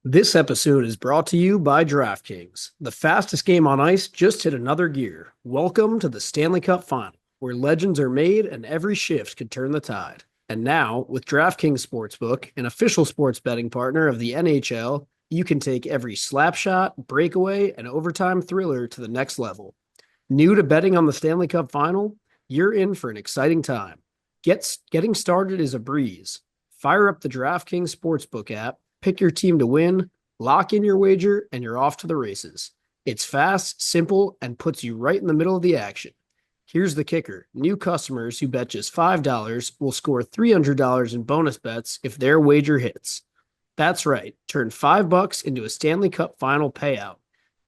This episode is brought to you by DraftKings. The fastest game on ice just hit another gear. Welcome to the Stanley Cup Final, where legends are made and every shift could turn the tide. And now, with DraftKings Sportsbook, an official sports betting partner of the NHL, you can take every slap shot, breakaway, and overtime thriller to the next level. New to betting on the Stanley Cup Final? You're in for an exciting time. Getting started is a breeze. Fire up the DraftKings Sportsbook app, pick your team to win, lock in your wager, and you're off to the races. It's fast, simple, and puts you right in the middle of the action. Here's the kicker. New customers who bet just $5 will score $300 in bonus bets if their wager hits. That's right. Turn $5 into a Stanley Cup Final payout.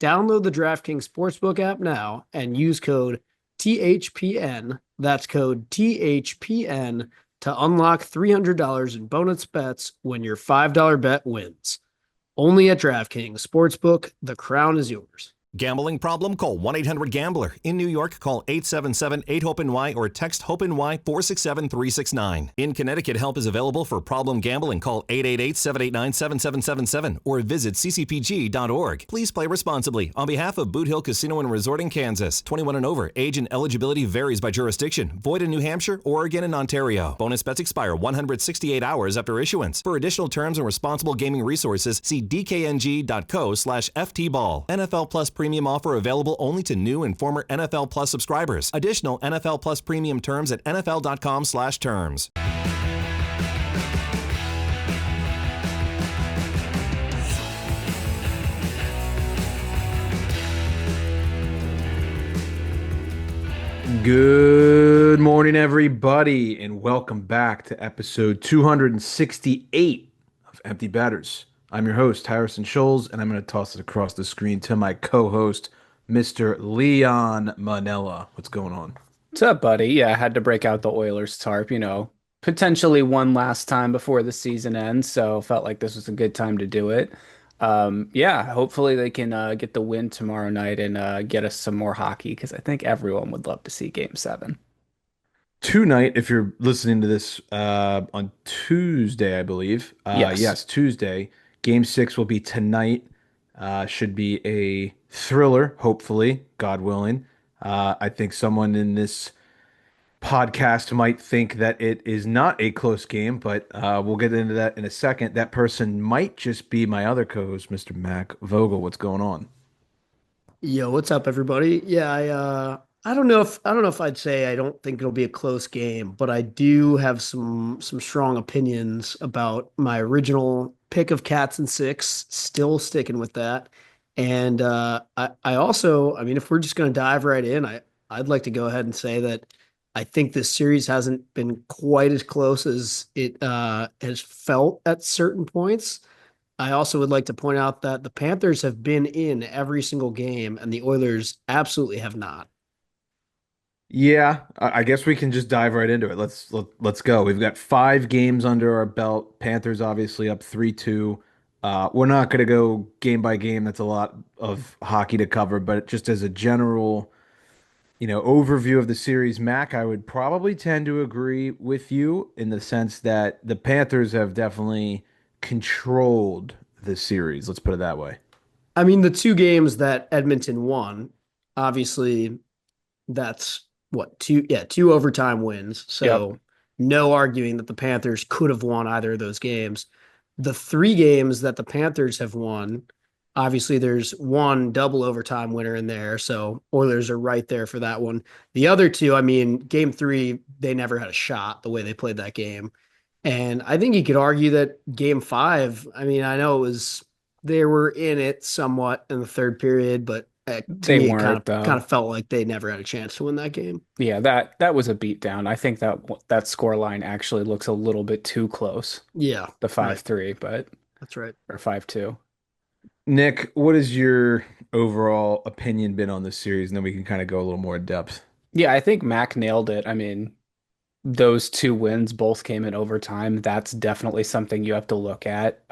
Download the DraftKings Sportsbook app now and use code THPN. That's code THPN to unlock $300 in bonus bets when your $5 bet wins. Only at DraftKings Sportsbook, the crown is yours. Gambling problem? Call 1-800-GAMBLER. In New York, call 877-8-HOPE-NY or text HOPE-NY 467-369. In Connecticut, help is available for problem gambling. Call 888-789-7777 or visit ccpg.org. Please play responsibly. On behalf of Boot Hill Casino and Resort in Kansas, 21 and over, age and eligibility varies by jurisdiction. Void in New Hampshire, Oregon, and Ontario. Bonus bets expire 168 hours after issuance. For additional terms and responsible gaming resources, see dkng.co/ftball. NFL Plus premium offer available only to new and former NFL Plus subscribers. Additional NFL Plus premium terms at nfl.com/terms. Good morning, everybody, and welcome back to episode 268 of Empty Betters. I'm your host, Harrison Scholes, and I'm going to toss it across the screen to my co-host, Mr. Leon Manella. What's going on? What's up, buddy? Yeah, I had to break out the Oilers tarp, potentially one last time before the season ends, so felt like this was a good time to do it. Yeah, hopefully they can get the win tomorrow night and get us some more hockey because I think everyone would love to see Game 7. Tonight, if you're listening to this on Tuesday, I believe. Yes. Yes, Tuesday. Game 6 will be tonight. Should be a thriller, hopefully, God willing. I think someone in this podcast might think that it is not a close game, but we'll get into that in a second. That person might just be my other co-host, Mr. Mac Vogel. What's going on? Yo, what's up, everybody? Yeah, I don't know if I'd say I don't think it'll be a close game, but I do have some strong opinions about my original pick of Cats and Six. Still sticking with that, and I also, I mean, if we're just going to dive right in, I'd like to go ahead and say that I think this series hasn't been quite as close as it has felt at certain points. I also would like to point out that the Panthers have been in every single game, and the Oilers absolutely have not. Yeah, I guess we can just dive right into it. Let's go. We've got 5 games under our belt. Panthers obviously up 3-2. We're not going to go game by game. That's a lot of hockey to cover, but just as a general, overview of the series, Mac, I would probably tend to agree with you in the sense that the Panthers have definitely controlled the series. Let's put it that way. I mean, the two games that Edmonton won, obviously, that's what, two, yeah, two overtime wins. Yep. So no arguing that the Panthers could have won either of those games. The three games that the Panthers have won, obviously there's one double overtime winner in there. So Oilers are right there for that one. The other two, I mean, game three, they never had a shot the way they played that game. And I think you could argue that game five, I mean, I know it was, they were in it somewhat in the third period, but to They me, it kind weren't of kind though. of felt like they never had a chance to win that game. Yeah, that was a beatdown. I think that score line actually looks a little bit too close, Yeah, the right. 5-3, but That's right. or 5-2. Nick, what has your overall opinion been on this series? And then we can kind of go a little more in depth. Yeah, I think Mac nailed it. I mean, those two wins both came in overtime. That's definitely something you have to look at.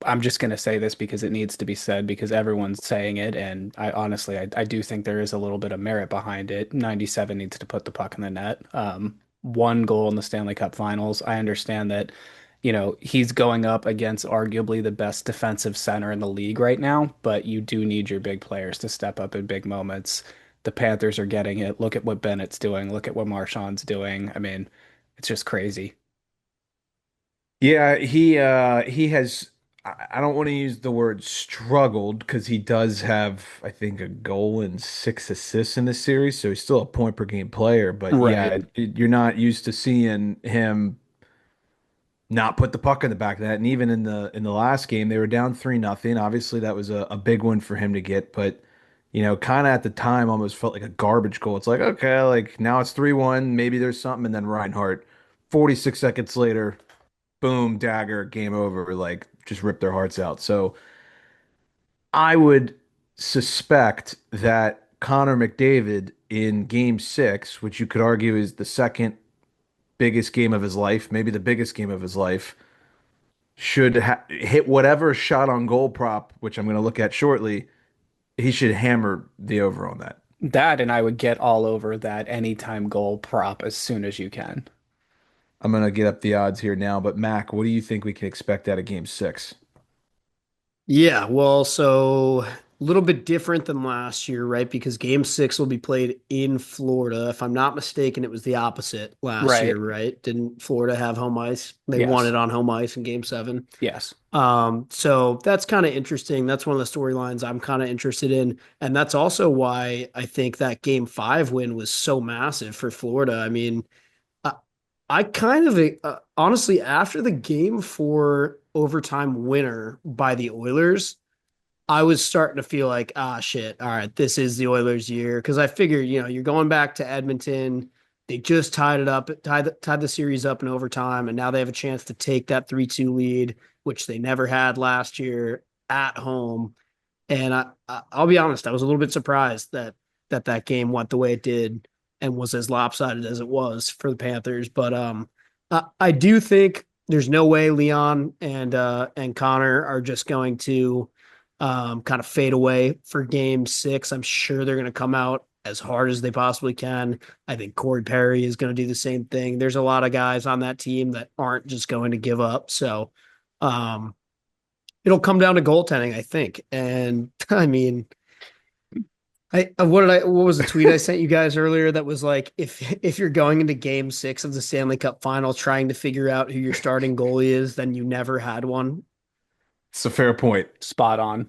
I'm just going to say this because it needs to be said because everyone's saying it. And I honestly, I do think there is a little bit of merit behind it. 97 needs to put the puck in the net. One goal in the Stanley Cup Finals. I understand that he's going up against arguably the best defensive center in the league right now, but you do need your big players to step up in big moments. The Panthers are getting it. Look at what Bennett's doing. Look at what Marshawn's doing. I mean, it's just crazy. Yeah, he has I don't want to use the word struggled because he does have, I think, a goal and 6 assists in this series, so he's still a point per game player. But yeah, Right. you're not used to seeing him not put the puck in the back of that. And even in the last game, they were down 3-0. Obviously, that was a big one for him to get, but kind of at the time almost felt like a garbage goal. It's like, okay, like now it's 3-1, maybe there's something, and then Reinhardt, 46 seconds later, boom, dagger, game over, like just rip their hearts out. So I would suspect that Connor McDavid in game 6, which you could argue is the second biggest game of his life, maybe the biggest game of his life, should hit whatever shot on goal prop, which I'm going to look at shortly. He should hammer the over on that. That, and I would get all over that anytime goal prop as soon as you can. I'm going to get up the odds here now, but Mac, what do you think we can expect out of game 6? Yeah, well, so a little bit different than last year, right? Because game six will be played in Florida. If I'm not mistaken, it was the opposite last year, Right. right? Didn't Florida have home ice? They won Yes. it on home ice in game seven. Yes. So that's kind of interesting. That's one of the storylines I'm kind of interested in. And that's also why I think that game five win was so massive for Florida. I mean, I, I kind of honestly, after the game four overtime winner by the Oilers, I was starting to feel like, ah, shit. All right, this is the Oilers' year because I figured, you're going back to Edmonton. They just tied it up, tied the series up in overtime, and now they have a chance to take that 3-2 lead, which they never had last year at home. And I'll be honest, I was a little bit surprised that game went the way it did and was as lopsided as it was for the Panthers. But I do think there's no way Leon and Connor are just going to kind of fade away for game six. I'm sure they're going to come out as hard as they possibly can. I think Corey Perry is going to do the same thing. There's a lot of guys on that team that aren't just going to give up. So um, it'll come down to goaltending, I think. And I mean, what was the tweet I sent you guys earlier that was like, if you're going into game six of the Stanley Cup final trying to figure out who your starting goalie is, then you never had one. It's a fair point. Spot on.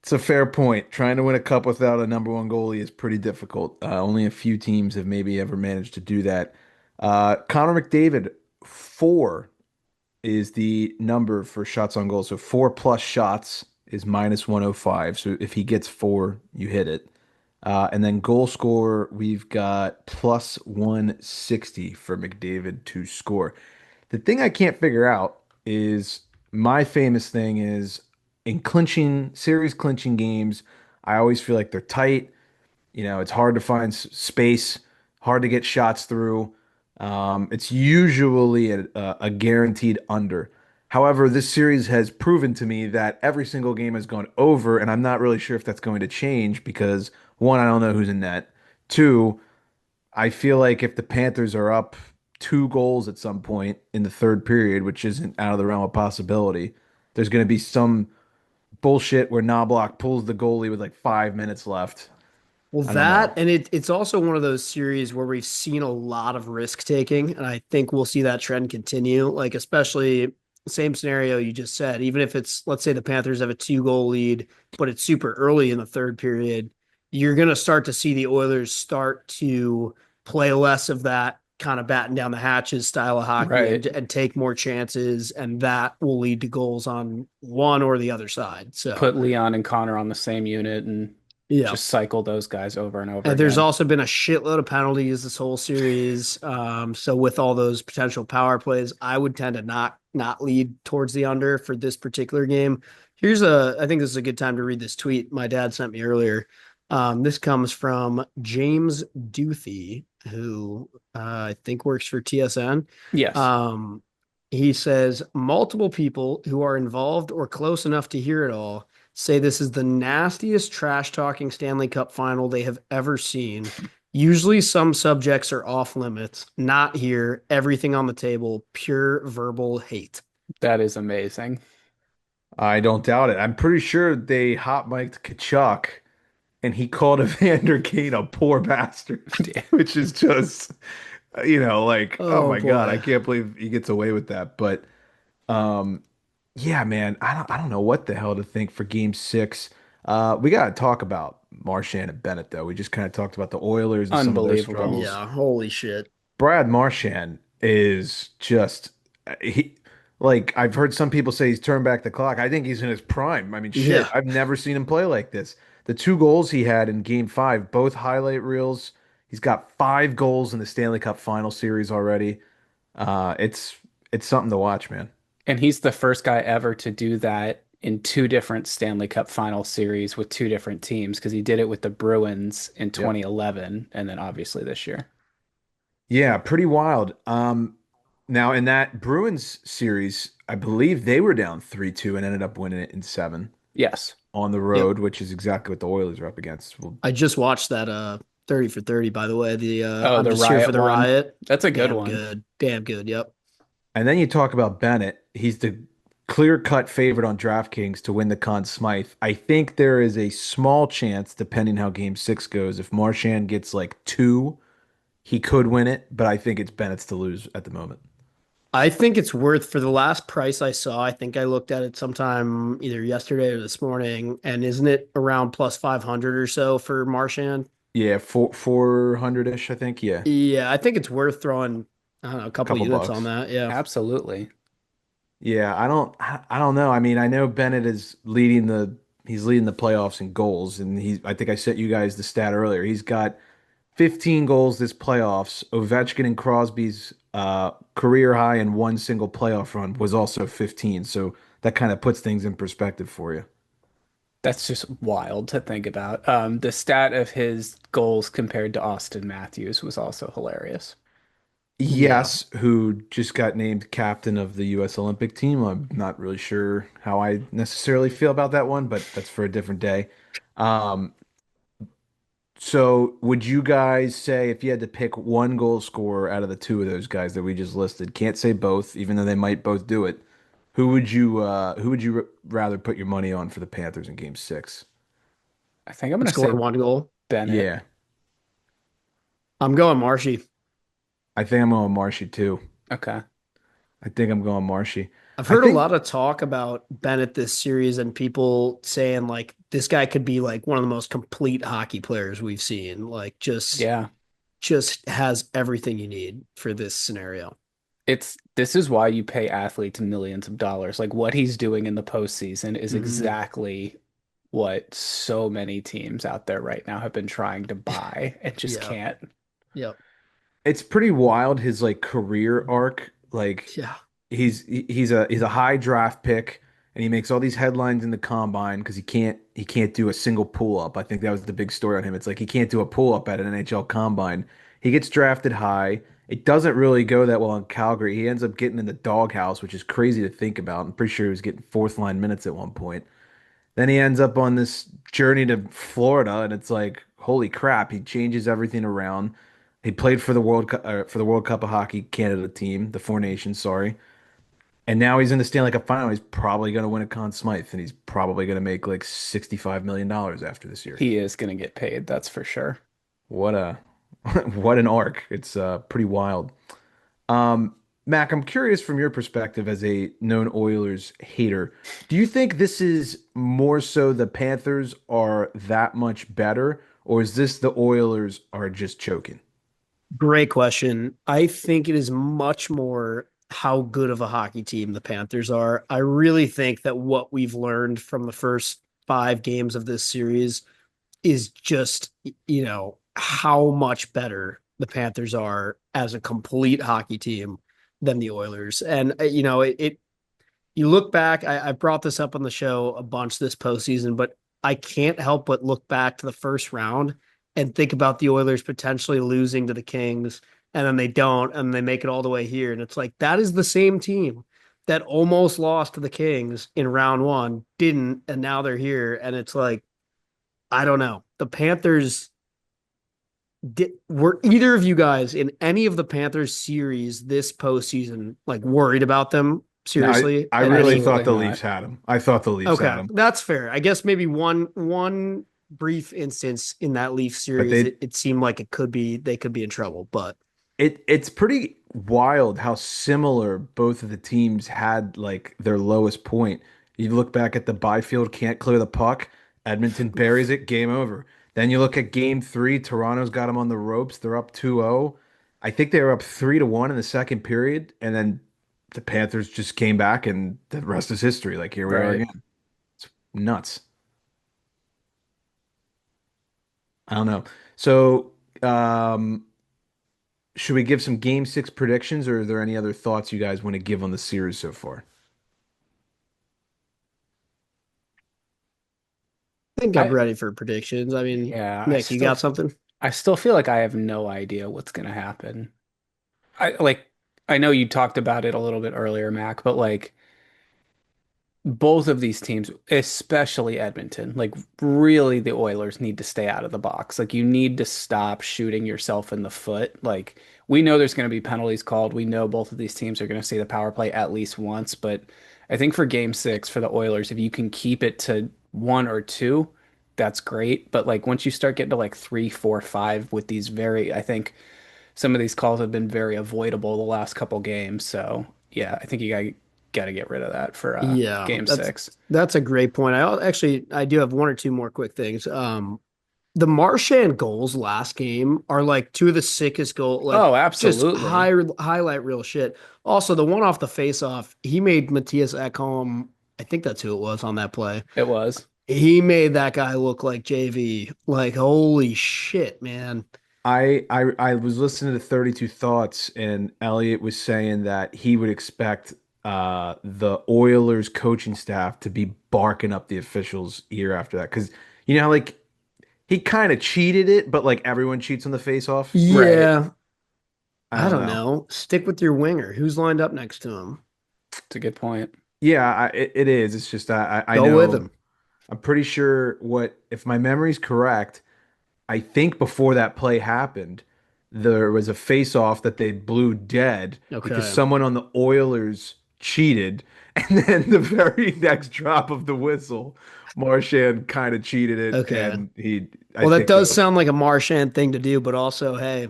It's a fair point. Trying to win a cup without a number one goalie is pretty difficult. Only a few teams have maybe ever managed to do that. Connor McDavid, 4 is the number for shots on goal. So 4+ shots is minus 105. So if he gets 4, you hit it. And then goal score, we've got plus 160 for McDavid to score. The thing I can't figure out is my famous thing is in series clinching games, I always feel like they're tight. It's hard to find space, hard to get shots through. It's usually a guaranteed under. However, this series has proven to me that every single game has gone over, and I'm not really sure if that's going to change because one, I don't know who's in net. Two, I feel like if the Panthers are up 2 goals at some point in the third period, which isn't out of the realm of possibility, there's going to be some bullshit where Knobloch pulls the goalie with like 5 minutes left. Well, I don't know. and it's also one of those series where we've seen a lot of risk taking, and I think we'll see that trend continue. Like, especially same scenario you just said, even if it's, let's say the Panthers have a 2-goal lead, but it's super early in the third period, you're going to start to see the Oilers start to play less of that kind of batten down the hatches style of hockey Right. and take more chances, and that will lead to goals on one or the other side. So, Put Leon and Connor on the same unit and yeah. just cycle those guys over and over And there's again. also been a shitload of penalties this whole series. So with all those potential power plays, I would tend to not lead towards the under for this particular game. I think this is a good time to read this tweet my dad sent me earlier. This comes from James Duthie, who I think works for TSN. Yes. He says multiple people who are involved or close enough to hear it all say this is the nastiest trash talking Stanley Cup final they have ever seen. Usually some subjects are off limits. Not here. Everything on the table, pure verbal hate. That is amazing. I don't doubt it. I'm pretty sure they hot mic'd Kachuk and he called Evander Kane a poor bastard, which is just, like, oh Oh my God, I boy. can't believe he gets away with that. But um, yeah, man, I don't know what the hell to think for Game 6. We got to talk about Marchand and Bennett though. We just kind of talked about the Oilers and some of their Unbelievable. struggles. Yeah, holy shit. Brad Marchand is just he like I've heard some people say he's turned back the clock. I think he's in his prime. I mean, shit, Yeah. I've never seen him play like this. The two goals he had in Game 5, both highlight reels. He's got 5 goals in the Stanley Cup Final Series already. It's something to watch, man. And he's the first guy ever to do that in two different Stanley Cup final series with two different teams because he did it with the Bruins in Yep. 2011 and then obviously this year. Yeah, pretty wild. Now in that Bruins series, I believe they were down 3-2 and ended up winning it in 7 Yes. on the Yep. road, which is exactly what the Oilers are up against. Well, I just watched that 30 for 30, by the way. The Oh, I'm the just here for Riot the one. riot. That's a good Damn one. good. Damn good. Yep. and then you talk about Bennett. He's the clear-cut favorite on DraftKings to win the Conn Smythe. I think there is a small chance, depending how Game 6 goes, if Marchand gets like 2, he could win it, but I think it's Bennett's to lose at the moment. I think it's worth for the last price I saw. I think I looked at it sometime either yesterday or this morning, and isn't it around plus 500 or so for Marchand? Yeah, 400-ish, I think. Yeah, Yeah, I think it's worth throwing, I don't know, a couple couple units on bucks. that. Yeah. Absolutely. Yeah, I don't know. I mean, I know Bennett is he's leading the playoffs in goals, and I think I sent you guys the stat earlier. He's got 15 goals this playoffs. Ovechkin and Crosby's career high in one single playoff run was also 15. So that kind of puts things in perspective for you. That's just wild to think about. The stat of his goals compared to Austin Matthews was also hilarious. Yeah. Yes, who just got named captain of the U.S. Olympic team. I'm not really sure how I necessarily feel about that one, but that's for a different day. Um, So, would you guys say if you had to pick one goal scorer out of the two of those guys that we just listed, can't say both, even though they might both do it, who would you rather put your money on for the Panthers in Game 6? I think I'm going And to say scoring one goal. Bennett. Yeah, I'm going Marshy. I think I'm going Marshy too. Okay. I think I'm going Marshy. I've I heard a think lot of talk about Bennett this series and people saying like this guy could be like one of the most complete hockey players we've seen. Like Yeah. just has everything you need for this scenario. This is why you pay athletes millions of dollars. Like what he's doing in the postseason is Mhm. exactly what so many teams out there right now have been trying to buy and just Yeah. can't. Yep. it's pretty wild his like career arc. Like Yeah. he's a high draft pick and he makes all these headlines in the combine because he can't do a single pull up. I think that was the big story on him. It's like he can't do a pull up at an NHL combine. He gets drafted high. It doesn't really go that well in Calgary. He ends up getting in the doghouse, which is crazy to think about. I'm pretty sure he was getting fourth line minutes at one point. Then he ends up on this journey to Florida, and it's like, holy crap, he changes everything around. He played for the World Cup of Hockey Canada team, the Four Nations, sorry. And now he's in the Stanley Cup final. He's probably going to win a Conn Smythe, and he's probably going to make like $65 million after this year. He is going to get paid, that's for sure. What a what an arc. It's pretty wild. Um, Mac, I'm curious from your perspective as a known Oilers hater, do you think this is more so the Panthers are that much better, or is this the Oilers are just choking? Great question. I think it is much more how good of a hockey team the Panthers are. I really think that what we've learned from the first 5 games of this series is just, how much better the Panthers are as a complete hockey team than the Oilers. And, you look back, I brought this up on the show a bunch this postseason, but I can't help but look back to the first round and think about the Oilers potentially losing to the Kings, and then they don't, and they make it all the way here. And it's like that is the same team that almost lost to the Kings in round one, didn't, and now they're here. And it's like, I don't know. The Panthers, were either of you guys in any of the Panthers series this postseason like worried about them No, seriously I at really any? thought Absolutely the not. Leafs had him. I thought the Leafs had Okay, him, that's fair. I guess maybe one brief instance in that Leaf but series, it seemed like it could be they could be in trouble. But it's pretty wild how similar both of the teams had like their lowest point. You look back at the Byfield can't clear the puck, Edmonton buries it, game over. Then you look at game three, Toronto's got them on the ropes. They're up 2-0. I think they were up 3-1 in the second period, and then the Panthers just came back and the rest is history. Like here we are Right. again. It's nuts. I don't know. So, should we give some game six predictions, or are there any other thoughts you guys want to give on the series so far? I think I'm I ready for predictions. I mean, yeah, Nick, you got something? I still feel like I have no idea what's gonna happen. I like I know you talked about it a little bit earlier, Mac, but like both of these teams, especially Edmonton, like really the Oilers need to stay out of the box. Like you need to stop shooting yourself in the foot. Like we know there's going to be penalties called. We know both of these teams are going to see the power play at least once, but I think for game 6 for the Oilers, if you can keep it to one or two, that's great. But like once you start getting to like three, four, five with these I think some of these calls have been very avoidable the last couple games. So yeah, I think got to get rid of that for Yeah, game that's 6. that's a great point. Actually I do have one or two more quick things. The Marchand goals last game are like two of the sickest like Oh, just absolutely. highlight real shit. Also, the one off the face-off, he made Matthias Ekholm, I think that's who it was on that play. It was. He made that guy look like JV. Like, holy shit, man. I was listening to 32 Thoughts, and Elliot was saying that he would expect the Oilers coaching staff to be barking up the officials year after that. Because you know, like he kind of cheated it, but like everyone cheats on the face off. Right. Yeah, I I don't don't know. know. Stick with your winger. Who's lined up next to him? It's a good point. Yeah, it is. It's just I Go with know him. I'm pretty sure what if my memory's correct. I think before that play happened, there was a face-off that they blew dead because Okay. someone on the Oilers cheated, and then the very next drop of the whistle, Marchand kind of cheated it, Okay. and I Well, that think does the, sound like a Marchand thing to do, but also, hey,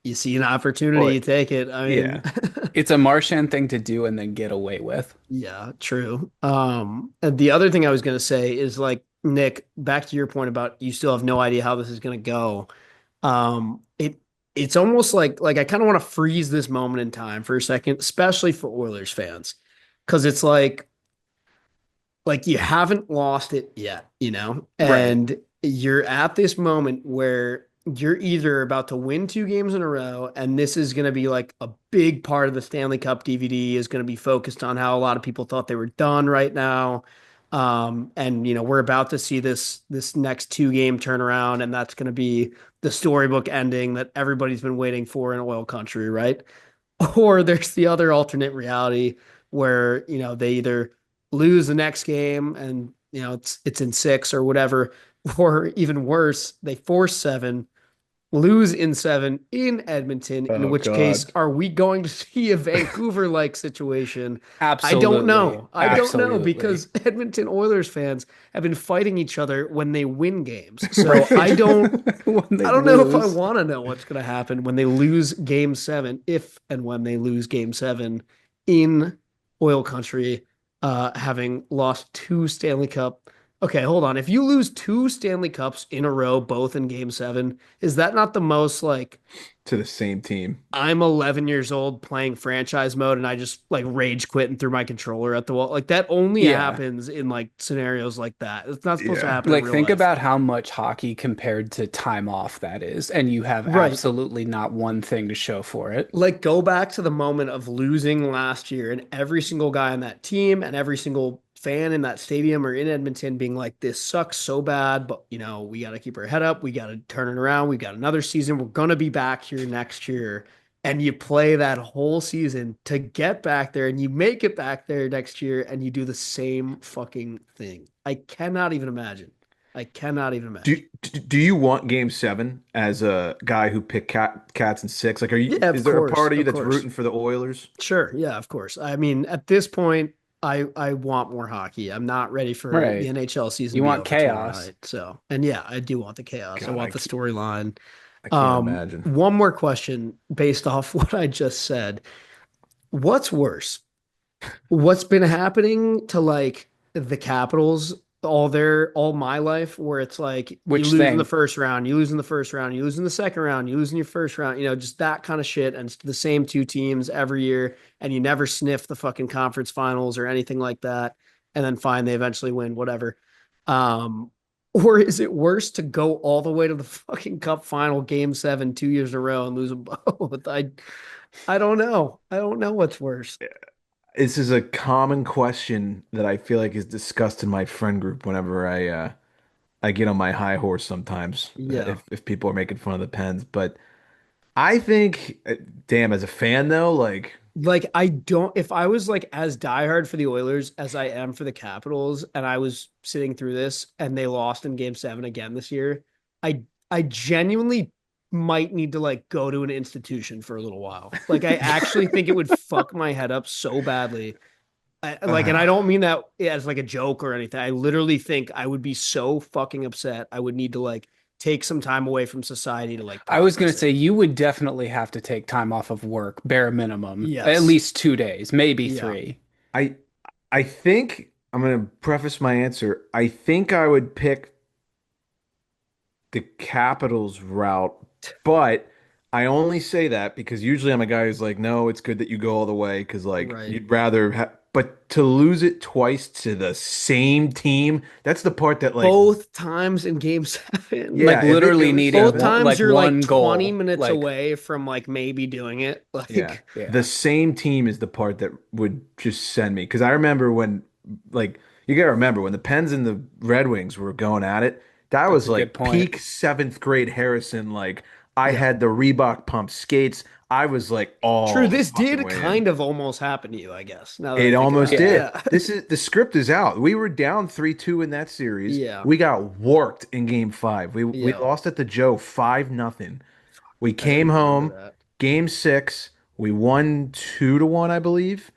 you see an opportunity, well, you take it. I mean, yeah, It's a Martian thing to do and then get away with. yeah, true. And the other thing I was going to say is like, Nick, back to your point about you still have no idea how this is going to go. It's almost like I kind of want to freeze this moment in time for a second, especially for Oilers fans, because it's like you haven't lost it yet, Right. and you're at this moment where you're either about to win two games in a row, and this is going to be like a big part of the Stanley Cup DVD is going to be focused on how a lot of people thought they were done right now. And we're about to see this next two-game turnaround, and that's going to be the storybook ending that everybody's been waiting for in oil country, right? Or there's the other alternate reality where, they either lose the next game and, it's in six or whatever, or even worse, they force seven, lose in seven in Edmonton, in oh which case God, are we going to see a Vancouver-like situation? I don't Absolutely. know. I don't know Absolutely. because Edmonton Oilers fans have been fighting each other when they win games. Right. So I don't When they I don't know if I lose. want to know what's going to happen when they lose game seven, if and when they lose game seven in oil country, having lost two Stanley Cup. Okay, hold on. If you lose two Stanley Cups in a row, both in game seven, is that not the most like to the same team. I'm 11 years old playing franchise mode and I just like rage quit and threw my controller at the wall? Like that only Yeah. happens in like scenarios like that. It's not supposed to Yeah, happen in Like real think life. about how much hockey compared to time off that is, and you have Right. absolutely not one thing to show for it. Like go back to the moment of losing last year and every single guy on that team and every single fan in that stadium or in Edmonton being like, this sucks so bad, but we got to keep our head up. We got to turn it around. We got another season. We're going to be back here next year. And you play that whole season to get back there and you make it back there next year and you do the same fucking thing. I cannot even imagine. I cannot even Do imagine. do you want Game 7 as a guy who picked cats and six? Like, Yeah, is of there a course, part of you of that's course. rooting for the Oilers? Sure, yeah, of course. I mean, at this point, I want more hockey. I'm not ready for the Right. NHL season to You be want over tomorrow chaos. night. So, and yeah, I do want the chaos. I God, want the storyline. I can't imagine. One more question based off what I just said. What's worse? What's been happening to like the Capitals all my life where it's like you Which lose in the thing? first round, you lose in the first round, you lose in the second round, you lose in your first round, just that kind of shit. And it's the same two teams every year, and you never sniff the fucking conference finals or anything like that. And then fine, they eventually win, whatever. Um, or is it worse to go all the way to the fucking cup final, game seven, 2 years in a row and lose them both? I don't know. I don't know what's worse. This is a common question that I feel like is discussed in my friend group whenever I get on my high horse sometimes Yeah. if people are making fun of the Pens. But I think, damn, as a fan though, like, Like I don't if I was like as diehard for the Oilers as I am for the Capitals and I was sitting through this and they lost in game 7 again this year, I genuinely might need to like go to an institution for a little while. Like I actually think it would fuck my head up so badly. And I uh, don't mean that as like a joke or anything. I literally think I would be so fucking upset. I would need to like take some time away from society to like I was gonna process say it. you would definitely have to take time off of work, bare minimum, at Yes. least 2 days, maybe Yeah. three. I I think I'm gonna preface my answer. I think I would pick the Capitals route, but I only say that because usually I'm a guy who's like, no, it's good that you go all the way because like Right. you'd rather have, but to lose it twice to the same team, that's the part that like, Both times in game seven. Like yeah, if it literally goes needing Both seven, times like you're like one 20 goal. minutes Like, away from like maybe doing it. yeah, Like, the yeah, same team is the part that would just send me because I remember when like you gotta remember when the Pens and the Red Wings were going at it, that that's was a good like point. peak seventh grade Harrison. Like I yeah. had the Reebok pump skates. I was like True. all the This fucking did way in. kind of almost happen to you, I guess, now that I It think almost about it. Yeah. did. Yeah. This is the script is out. We were down 3-2 in that series. Yeah. We got worked in game five. We Yeah. lost at the Joe 5-0. We I didn't came remember home, that. game six, we won 2-1, I believe.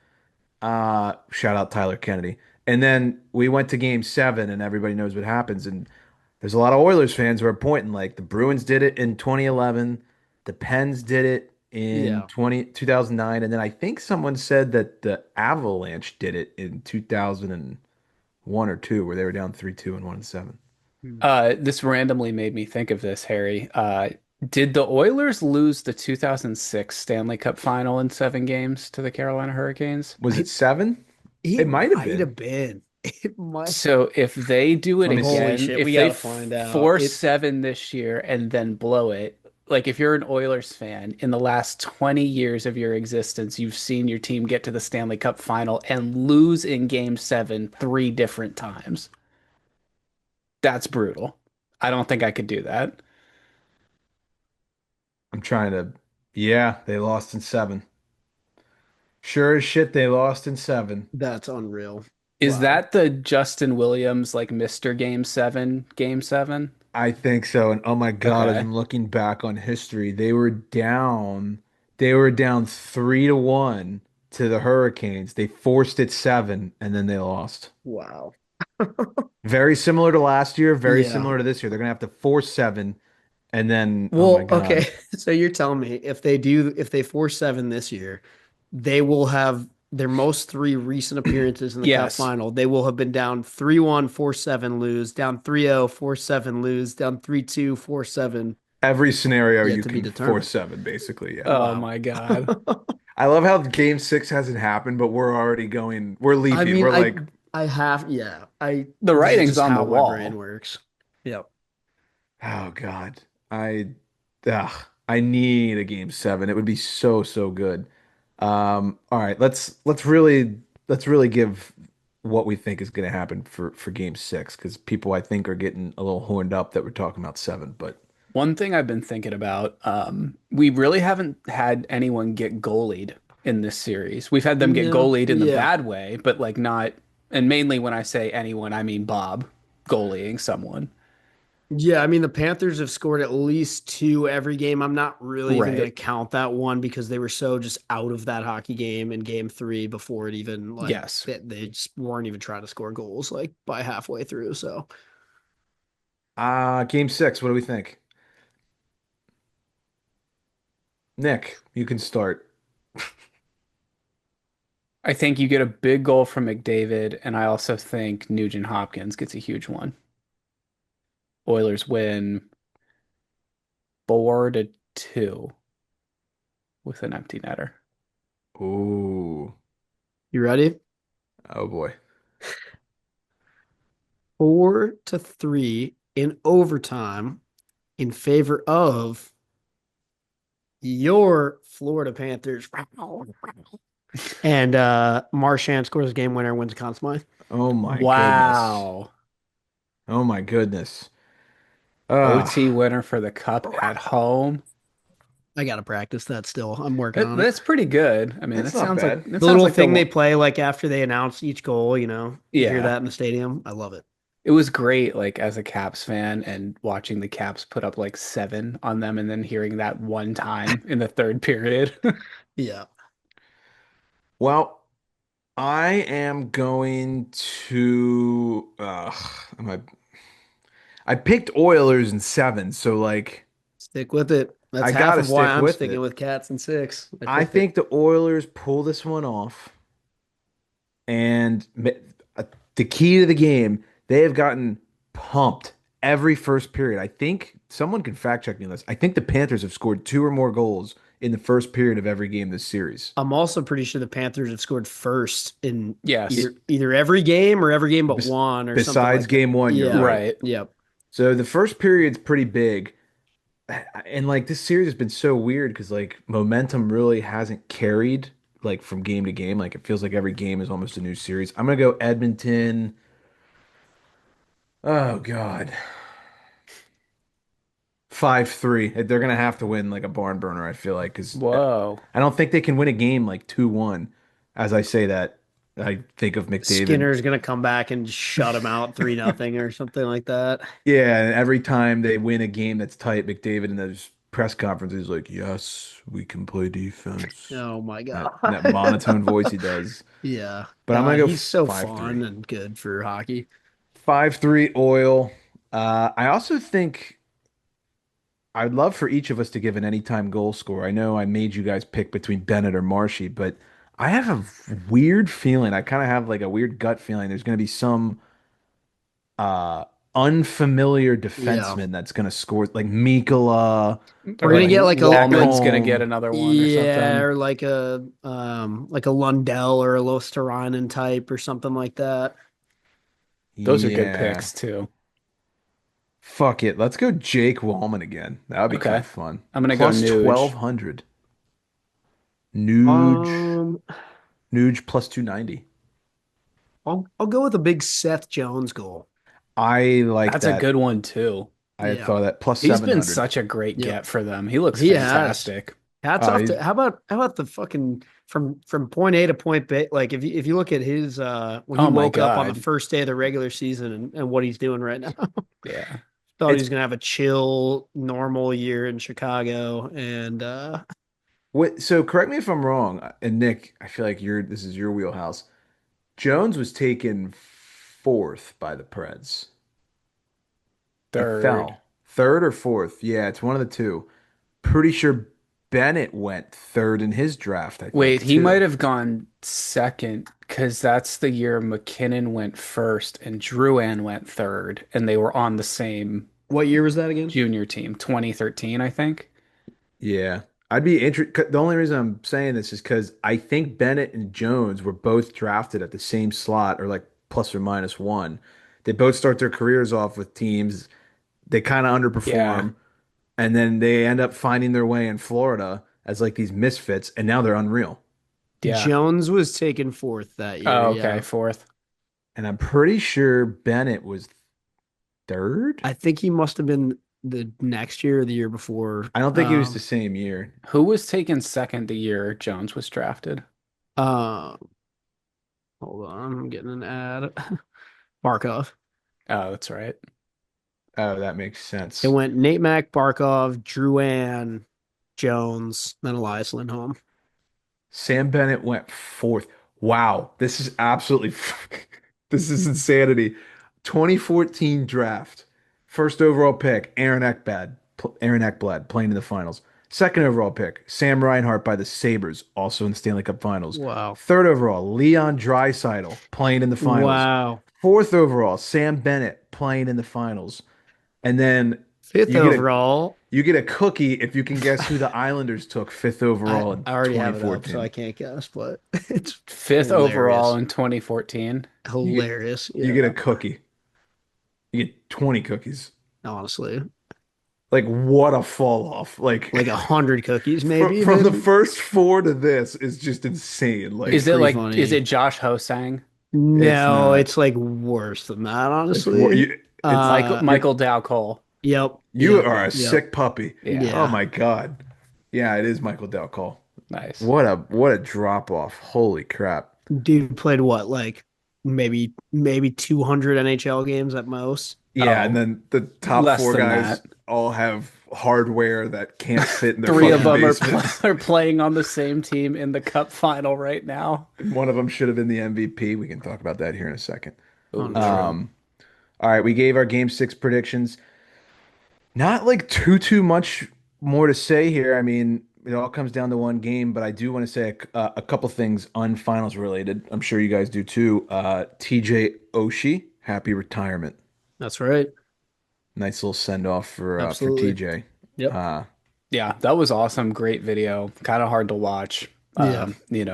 Shout out Tyler Kennedy. And then we went to game seven, and everybody knows what happens. And there's a lot of Oilers fans who are pointing like the Bruins did it in 2011, the Pens did it in Yeah. 2009, and then I think someone said that the Avalanche did it in 2001 or two, where they were down 3-2 and 1-7. Hmm. This randomly made me think of this, Harry. Did the Oilers lose the 2006 Stanley Cup final in 7 games to the Carolina Hurricanes? Was it I, seven? it It might have might been. have been. It might. So if they do it Let me Holy see. again, shit. if We they got to find out. force 7 this year and then blow it, like if you're an Oilers fan, in the last 20 years of your existence, you've seen your team get to the Stanley Cup final and lose in game 7 3 different times. That's brutal. I don't think I could do that. I'm trying to. Yeah, they lost in seven. Sure as shit, they lost in seven. That's unreal. Is Wow. that the Justin Williams like Mr. Game 7, game 7? I think so. And oh my God, as Okay. I'm looking back on history, they were down 3-1 to the Hurricanes. They forced it seven and then they lost. Wow. Very similar to last year, very Yeah. similar to this year. They're gonna have to force seven and then oh my Well, God. okay. So you're telling me if they force 7 this year, they will have their most three recent appearances in the cup Yes. final. They will have been down 3-1, 4-7, lose, down 3-0, 4-7, lose, down 3-2, 4-7, Every scenario yet you to be can force determined. seven, basically. Yeah. Oh Wow. my God. I love how game six hasn't happened, but we're already going, we're I leaping. mean, We're like, I have, yeah. The This is writing's just on the how my brain wall. works. Yep. oh God. I I need a game seven. It would be so, so good. All right, let's really give what we think is going to happen for game six because people I think are getting a little horned up that we're talking about seven. But One thing I've been thinking about, we really haven't had anyone get goalied in this series. We've had them get Yeah. goalied in the Yeah. bad way, but like not, and mainly when I say anyone, I mean Bob goalying someone. Yeah, I mean the Panthers have scored at least two every game. I'm not really even going to Right. count that one because they were so just out of that hockey game in game three before it even like Yes. they just weren't even trying to score goals like by halfway through. So Game six, what do we think? Nick, you can start. I think you get a big goal from McDavid, and I also think Nugent Hopkins gets a huge one. Oilers win 4-2 with an empty netter. Ooh. you ready? Oh boy. 4-3 in overtime in favor of your Florida Panthers. And Marchand scores a game winner, wins the Conn Smythe. Oh my goodness. Wow. Oh my goodness. Ah, OT winner for the cup at home. I gotta practice that still. I'm working on it. That's pretty good. I mean, that's not bad. The little thing they play like after they announce each goal, you hear yeah. that in the stadium. I love it. It was great, like as a Caps fan and watching the Caps put up like 7 on them and then hearing that one time in the third period. Yeah. Well, I am going to am I picked Oilers in seven, so like Stick with it. That's I half gotta of why stick I'm with sticking it. with cats and six. I I picked it. think the Oilers pull this one off. And the key to the game, they have gotten pumped every first period. I think someone can fact check me on this. I think the Panthers have scored two or more goals in the first period of every game this series. I'm also pretty sure the Panthers have scored first in Yes. either every game or every game but Bes- one or something Besides like that. game one, you're Yeah. right. Right. Yep. So the first period's pretty big. And like this series has been so weird because like momentum really hasn't carried like from game to game. Like it feels like every game is almost a new series. I'm gonna go Edmonton. Oh God. 5-3. They're gonna have to win like a barn burner, I feel like, because Whoa. I don't think they can win a game like 2-1. As I say that, I think of McDavid. Skinner's gonna come back and shut him out 3-0 or something like that. Yeah, and every time they win a game that's tight, McDavid in those press conferences is like, "Yes, we can play defense." Oh my That God. monotone voice he does. Yeah. But I'm gonna go He's so 5-3. fun and good for hockey. 5-3 Oil. I also think I'd love for each of us to give an anytime goal score. I know I made you guys pick between Bennett or Marshy, but I have a weird feeling. I kind of have like a weird gut feeling there's going to be some uh unfamiliar Yeah. defenseman that's going to score like Mikola We're Or gonna like get like a Wallman's gonna get Ekholm. another one or yeah, something. or like a Lundell or a Losterainen type or something like that. Those are good Yeah. picks too. Fuck it. Let's go Jake Wallman again. That would be kind Okay. of fun. I'm gonna go Plus Nuge. 1200. Nuge. Um, Nuge plus 290. I'll go with a big Seth Jones goal. I like That's a that. good one too. I had Yeah. thought of that plus He's been 700. such a great Yep. get for them. He looks He has. fantastic. Hats off He's to how about the fucking from point A to point B, like if you look at his when he Oh my woke up on the God. first day of the regular season and what he's doing right now. Yeah. Thought he it's was gonna have a chill, normal year in Chicago, and what so correct me if I'm wrong, and Nick, I feel like this is your wheelhouse. Jones was taken fourth by the Preds. He Third. fell. Third or fourth. Yeah, it's one of the two. Pretty sure Bennett went third in his draft, I Wait, think, he might too. have gone second because that's the year McKinnon went first and Drouin went third, and they were on the same what year was that again? junior team, 2013, I think. Yeah. I'd be interested. The only reason I'm saying this is because I think Bennett and Jones were both drafted at the same slot or like plus or minus one. They both start their careers off with teams. They kind of Yeah. underperform, and then they end up finding their way in Florida as like these misfits, and now they're unreal. Yeah. Jones was taken fourth that year. Oh, okay. Yeah, Fourth. And I'm pretty sure Bennett was third. I think he must have been the next year or the year before. I don't think it was the same year. Who was taken second the year Jones was drafted? Uh, hold on, I'm getting an ad. Markov. Oh, that's right. Oh, that makes It sense. went Nate Mack, Barkov, Drouin, Jones, then Elias Lindholm. Sam Bennett went fourth. Wow, this is absolutely this is insanity. 2014 draft. First overall pick, Aaron Ekblad playing in the finals. Second overall pick, Sam Reinhart by the Sabres, also in the Stanley Cup Finals. Wow. Third overall, Leon Draisaitl playing in the finals. Wow. Fourth overall, Sam Bennett playing in the finals. And then Fifth you get a overall. you get a cookie if you can guess who the Islanders took fifth I, overall in I already have it up, so I 2014. can't guess, but it's Fifth overall hilarious. in 2014. You get Hilarious. you get a Yeah. cookie. You get 20 cookies. Honestly. Like what a fall off. Like Like 100 cookies, maybe from the even. first four to this is just insane. It's Like pretty Is funny. it Josh Hosang? it's No, not. it's like worse than that, It's wor- honestly. you, it's Michael Uh, you're Michael Dow Cole. yep, you yep, are a yep. sick puppy. Yeah, Oh Yeah. my God. Yeah, it is Michael Dell Cole. nice. What a drop off. Holy crap. Dude played what, like maybe 200 NHL games at most. Yeah, and Oh, then the top less four than guys that. all have hardware that can't fit in their Three of fucking Yeah. them basement. are playing on the same team in the Cup final right now. One of them should have been the MVP. We can talk about that here in a second. Oh, Unreal. true. Um, all right, we gave our game six predictions. Not like too much more to say here. I mean, it all comes down to one game, but I do want to say a couple things unfinals related. I'm sure you guys do too. TJ Oshie, happy retirement. That's right. Nice little send off for Absolutely. TJ. Yep. Uh, Yeah, that was awesome. Great video. Kind of hard to watch, Yeah.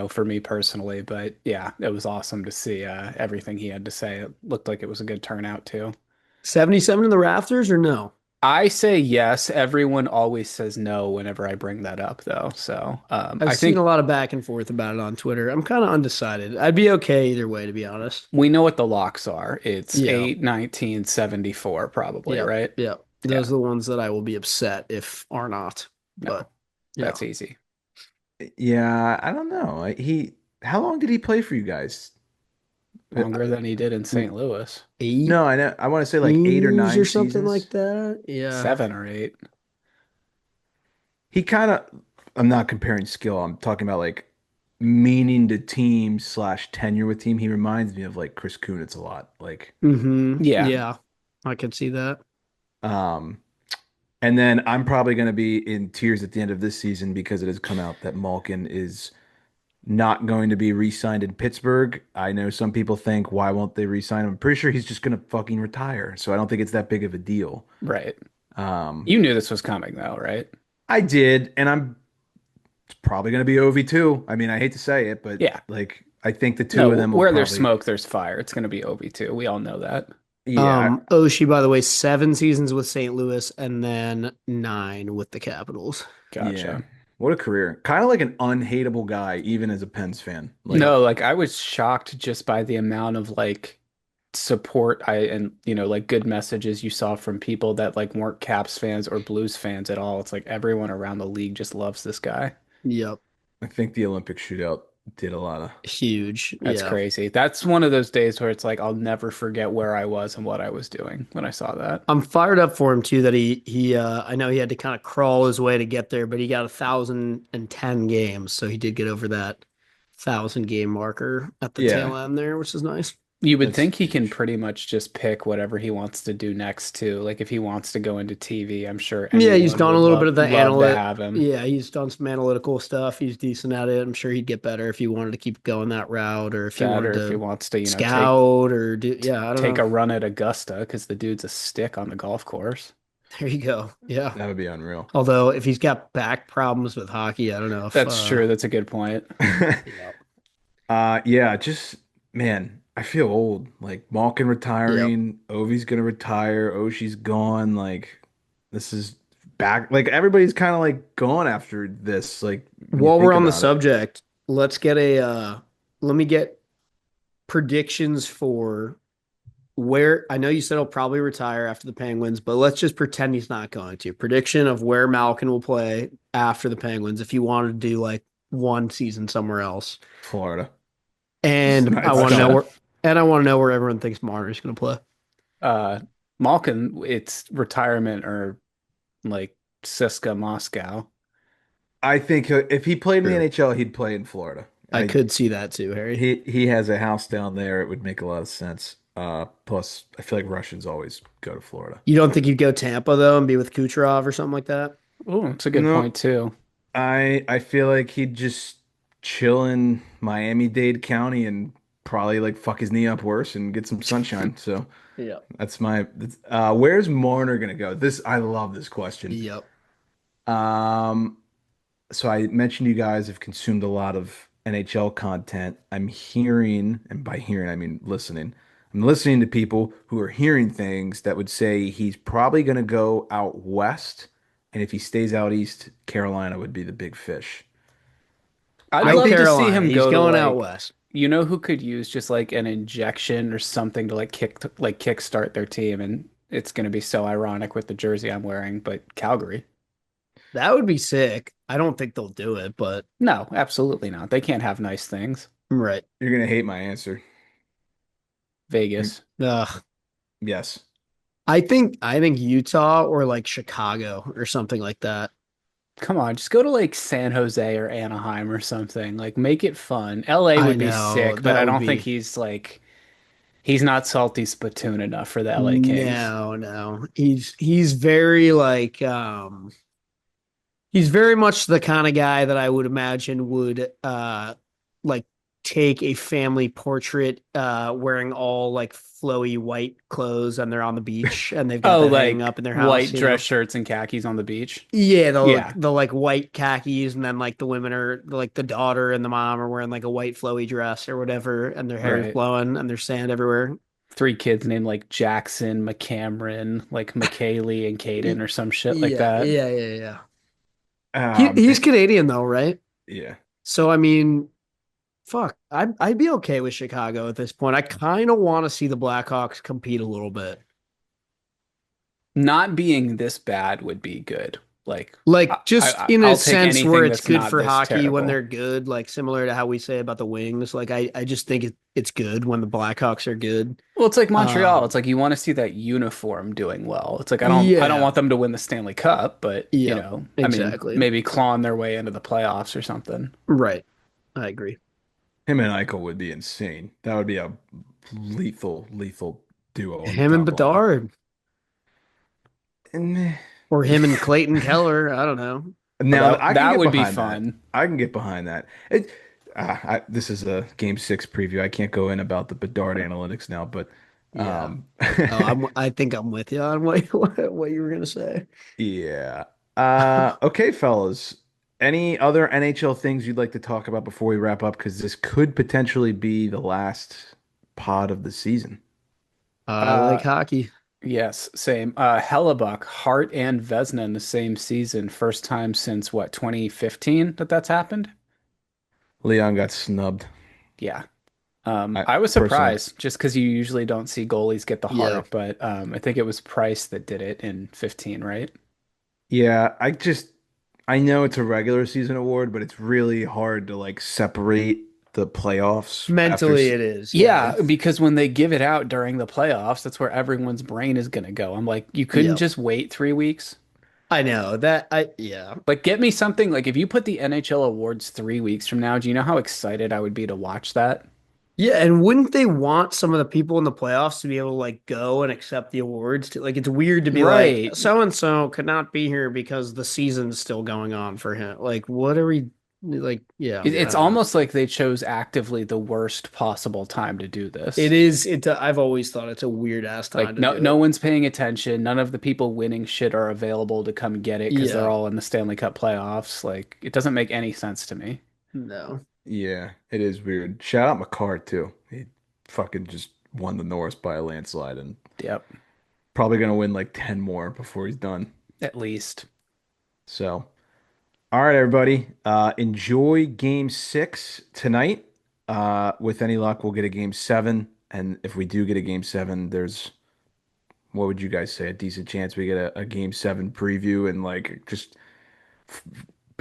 for me personally, but yeah, it was awesome to see everything he had to say. It looked like it was a good turnout too. 77 in the rafters or no? I say yes. Everyone always says no whenever I bring that up, though. So I've I seen think a lot of back and forth about it on Twitter. I'm kind of undecided. I'd be okay either way, to be honest. we know what the locks are. It's Yeah. 8, 19, 74, probably, Yep. right? Yep. Yeah, Those are the ones that I will be upset if are not. no, But yeah. that's easy. yeah, I don't know. How long did he play for you guys? Uh, Longer than he did in St. Louis. Eight No, I know. I want to say like eight or years nine or something like seasons. that. Yeah. 7 or 8. He kind of, I'm not comparing skill. I'm talking about like meaning to team slash tenure with team. He reminds me of like Chris Kunitz a lot. Like, Mm-hmm. Yeah, Yeah. I could see that. um, and then I'm probably going to be in tears at the end of this season because it has come out that Malkin is not going to be re-signed in Pittsburgh. I know some people think, why won't they re-sign him? I'm pretty sure he's just going to fucking retire. So I don't think it's that big of a deal. right. Um, You knew this was coming, though, right? I did, and I'm probably going to be OV too. I mean, I hate to say it, but Yeah. like I think the No, two of them will where there's probably, smoke, there's fire. It's going to be OV2. We all know that. yeah, Oshie, by the way, 7 seasons with St. Louis and then 9 with the Capitals. yeah. Gotcha. What a career. Kind of like an unhateable guy, even as a Pens fan. Like, Yep. No, like I was shocked just by the amount of like support and like good messages you saw from people that like weren't Caps fans or Blues fans at all. It's like everyone around the league just loves this guy. Yep. I think the Olympic shootout did a lot of. Huge. That's Yeah. crazy. That's one of those days where it's like I'll never forget where I was and what I was doing when I saw that. I'm fired up for him too that he I know he had to kind of crawl his way to get there, but he got 1,010 games. So he did get over that 1,000 game marker at the Yeah, tail end there, which is nice. You would that's think he can huge. pretty much just pick whatever he wants to do next too. Like if he wants to go into TV, I'm sure Yeah, he's anyone done a would little bit of the love to analytic. have him. Yeah, he's done some analytical stuff. He's decent at it. I'm sure he'd get better if he wanted to keep going that route or if he That or wanted if he to wants to, scout or do, yeah, I don't take know. a run at Augusta because the dude's a stick on the golf course. There you go. Yeah. That would be unreal. Although if he's got back problems with hockey, I don't know if That's true. That's a good point. yeah. Yeah, just man, I feel old. Like Malkin Yep. retiring, Ovi's gonna retire, Oshie's gone. Like this is back. Like everybody's kind of like gone after this. Like when you While we're think on the about it. subject, let's get a let me get predictions for where I know you said he'll probably retire after the Penguins, but let's just pretend he's not going to. Prediction of where Malkin will play after the Penguins if you wanted to do like one season somewhere else. Florida. And I It's want to know done. where and I want to know where everyone thinks Marner's going to play. Uh, Malkin, it's retirement or like Siska Moscow. I think if he played in the True. NHL, he'd play in Florida. I could see that too, Harry. He has a house down there. It would make a lot of sense. Plus, I feel like Russians always go to Florida. You don't think you'd go Tampa though and be with Kucherov or something like that? Oh, it's a good No, point too. I feel like he'd just chill in Miami-Dade County and probably like fuck his knee up worse and get some sunshine. So Yep. where's Marner gonna go? I love this question. Yep. Um, so I mentioned you guys have consumed a lot of NHL content. I'm hearing, and by hearing I mean listening. I'm listening to people who are hearing things that would say he's probably gonna go out west, and if he stays out east, Carolina would be the big fish. I'd I Go love to think see Carolina. him He's go to going out like, west. you know who could use just like an injection or something to like kickstart their team, and it's going to be so ironic with the jersey I'm wearing, but Calgary. That would be sick. I don't think they'll do it, but No, absolutely not. They can't have nice things. right. you're gonna hate my answer. Vegas. Ugh. Yes. I think Utah or like Chicago or something like that. Come on, just go to like San Jose or Anaheim or something. Like make it fun. LA I would be know sick, but that I would don't think be he's not salty spittoon enough for the LA Kings. no, no. He's very like he's very much the kind of guy that I would imagine would like take a family portrait wearing all like flowy white clothes and they're on the beach and they've got Oh, that hanging like up in their house, white you dress know. shirts and khakis on the beach. Yeah, Yeah, the like white khakis and then like the women are like the daughter and the mom are wearing like a white flowy dress or whatever and their hair is right. blowing and there's sand everywhere. Three kids named like Jackson, McCameron, like McKaylee and Caden Y- or some shit like Yeah, that. yeah, yeah, yeah. Um, He's Canadian though, right? yeah. So I mean, fuck, I'd be okay with Chicago at this point. I kind of want to see the Blackhawks compete a little bit. Not being this bad would be good. Like Like just in a I'll take sense where anything it's that's good not for this hockey when terrible. they're good, like similar to how we say about the Wings. Like I just think it's good when the Blackhawks are good. Well, it's like Montreal. It's Um, like you want to see that uniform doing well. It's like I don't yeah, want them to win the Stanley Cup, but yep, I mean, exactly. maybe clawing their way into the playoffs or something. Right. I agree. Him and Eichel would be insane. That would be a lethal duo on the Him and top line. Bedard And or him and Clayton Keller. I don't know. now I can That get would be behind that. fun. I can get behind that. This is a game six preview. I can't go in about the Bedard analytics now, but Yeah. um, Oh, I think I'm with you on what you were gonna say. yeah. Okay, fellas. Any other NHL things you'd like to talk about before we wrap up? Because this could potentially be the last pod of the season. I like Uh, hockey. yes, same. Hellebuck, Hart, and Vezina in the same season. First time since what, 2015 that's happened? Leon got snubbed. Yeah. I I was personally, surprised just because you usually don't see goalies get the Yeah. Hart, but I think it was Price that did it in 15, right? yeah, I know it's a regular season award, but it's really hard to like separate the playoffs after. Mentally it is. Yeah. Yeah, because when they give it out during the playoffs, that's where everyone's brain is going to go. I'm like, you couldn't Yeah. just wait 3 weeks? I know that I yeah. Like, get me something like if you put the NHL awards 3 weeks from now, do you know how excited I would be to watch that? Yeah, and wouldn't they want some of the people in the playoffs to be able to like go and accept the awards? Like it's weird to be like Right. so and so could not be here because the season's still going on for him. Like what are we like? Yeah, I It's don't know. almost like they chose actively the worst possible time to do It this. is. I've always thought it's a weird ass time Like to do no it. one's paying attention. None of the people winning shit are available to come get it because they're Yeah. all in the Stanley Cup playoffs. Like it doesn't make any sense to me. No. Yeah, it is weird. Shout out McCart too. He fucking just won the Norris by a landslide and Yep, probably gonna win like 10 more before he's done. at least. So, all right, everybody. Enjoy game six tonight. With any luck, we'll get a game seven. And if we do get a game seven, there's what would you guys say? A decent chance we get a game seven preview and like just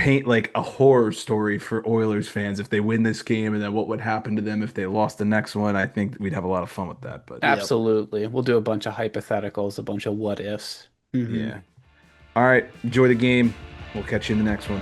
paint like a horror story for Oilers fans if they win this game, and then what would happen to them if they lost the next one. I think we'd have a lot of fun with that. But Yep. Absolutely. We'll do a bunch of hypotheticals, a bunch of what ifs. yeah. All right. Enjoy the game. We'll catch you in the next one.